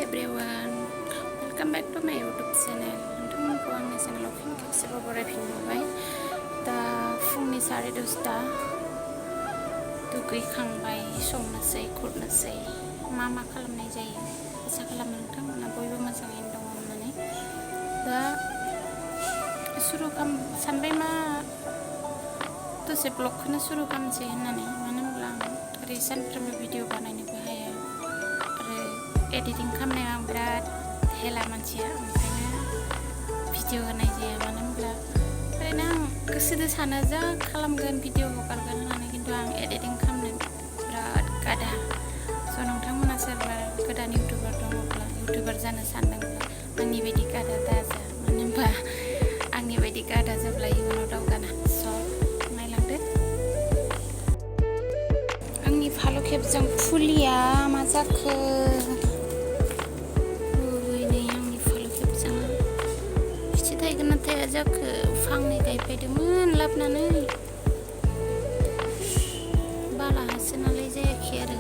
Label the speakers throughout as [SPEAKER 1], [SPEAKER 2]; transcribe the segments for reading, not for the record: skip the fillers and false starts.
[SPEAKER 1] everyone, welcome back to my YouTube channel. नोंथांमोनखौ आंनि चेनेलाव फिन खेबसेबाव बरायफिनबाय। दा फुंनि 10:30 दुगैखांबाय, संनोसै खुरनोसै मा खालामनाय जायो। आसा खालामो नोंथांमोना बयबो मोजाङैनो दङ होननानै। दा सानबाय मा दसे ब्लगखौनो सुरु खालामसै होननानै, मानो होनब्ला आं ओरै सानफ्रोमबो भिडिअ बानायनोबो हाया आरो एडिटिं खालामनायाव आं बिराद हेला मानसिया, ओंखायनो भिडिअ होनाय जाया। मानो होनब्ला ओरैनो आं गोसोदो सानो जा खालामगोन भिडिअ हगारगोन होननानै, खिन्थु आं एडिटिं खालामनो बिराद गादा। स' नोंथांमोना सोरबा गोदान इउटुबार दङब्ला, इउटुबार जानो सानदोंब्ला आंनि बायदि गादा दाजा। मानो होनबा आंनि बायदि गादा जेब्ला इयुनाव दावगाना। स' नायलांदो आंनि फालु खेबजों फुलिया मा जाखो। नै आंनि फालु खेबजों फिथाइ थायगोन ना थाया जाखो। फांनै गायफैदोंमोन लाबोनानै, बाला हासो नालाय जायाखै आरो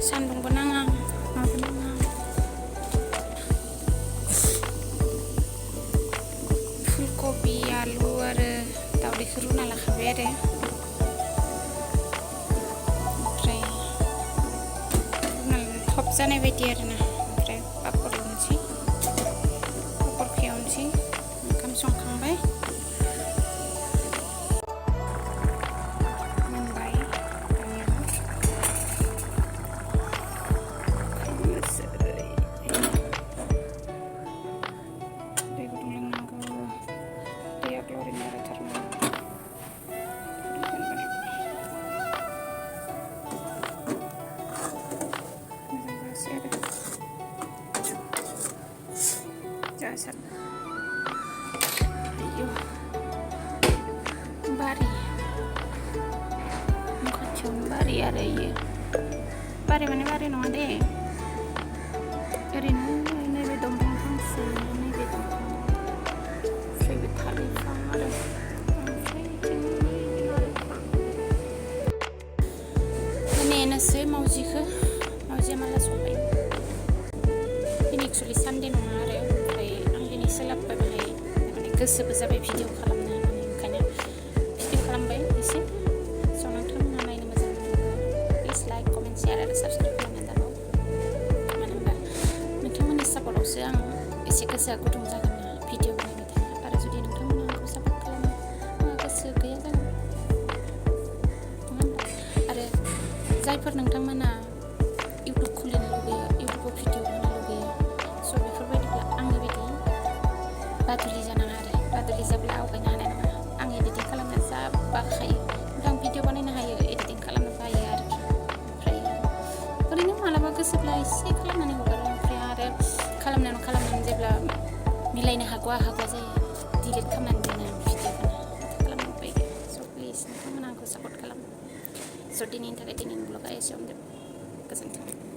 [SPEAKER 1] सान्दुंबो नाङा माबो नाङा। फुलकबि आलु आरो दावदैखौ रुना लाखाबाय आरो ओमफ्राय थब जानाय बायदि आरोना। ओमफ्राय पापर एवनोसै, पापरखौ एवनोसै। ओंखाम संखांबाय, मोनबाय। दै गुदुं लोंनांगौ, दैया क्लरिन बारायथारनांगौ। बारि खाथियावनो बारि आरो इयो। बारि माने बारि नङा दे, ओरैनो नैबे दंफां फांसे, नैबे दंफां, ओमफ्राय बे थालिर बिफां आरो ओमफ्राय नेनोसै मावजिया माला सफैयो। दिनै एक्सुवेलि सानडे नङा आरो, ओमफ्राय आं दिनै सोलाबबाय बाहाय, माने गोसोबो जाबाय भिडिअ खालामनो होननानै, ओंखायनो भिडिअ खालामबाय एसे। स' नोंथांमोना नायनो मोजां मोनोब्ला प्लिज लाइक, कमेन्ट, शेयार आरो साबस्क्राइब खालामनानै दानो। मानो होनबा नोंथांमोननि सापर्टआवसो आं एसे गोसोआ गुदुं जागोन ना भिडिअ बानायबाय थानो। आरो जुदि नोंथांमोना आंखौ सापर्ट खालामो, आंहा गोसो गैया जागोन, नङा होनबा? आरो जायफोर नोंथांमोना इउटुब खुलिनो लुगैयो, इउटुबाव भिडिअ होनो लुगैयो, स' बेफोरबायदिब्ला आंनि बायदि बादुलि जानाङा आरो। बादुलि जाब्ला आवगायनो हानाय नङा। आं एडिटिं खालामनो जा बाखायो, खिन्थु आं भिडिअ बानायनो हायो, एडिटिं खालामनो बायो आरोखि। ओमफ्राय ओरैनो मालाबा गोसोब्ला एसे खालामनानै हगारो। ओमफ्राय आरो खालामनानै जेब्ला मिलायनो हागवा जायो, डिलिट खालामनानै दोनो आं भिडिअखौनो। खालामनो बायो। स' प्लिज नोंथांमोना आंखौ सापर्ट खालाम। स' दिनैनि थाखाय दिनैनि ब्लगआ एसेयावनो जोब्बाय। गोजोन्थों।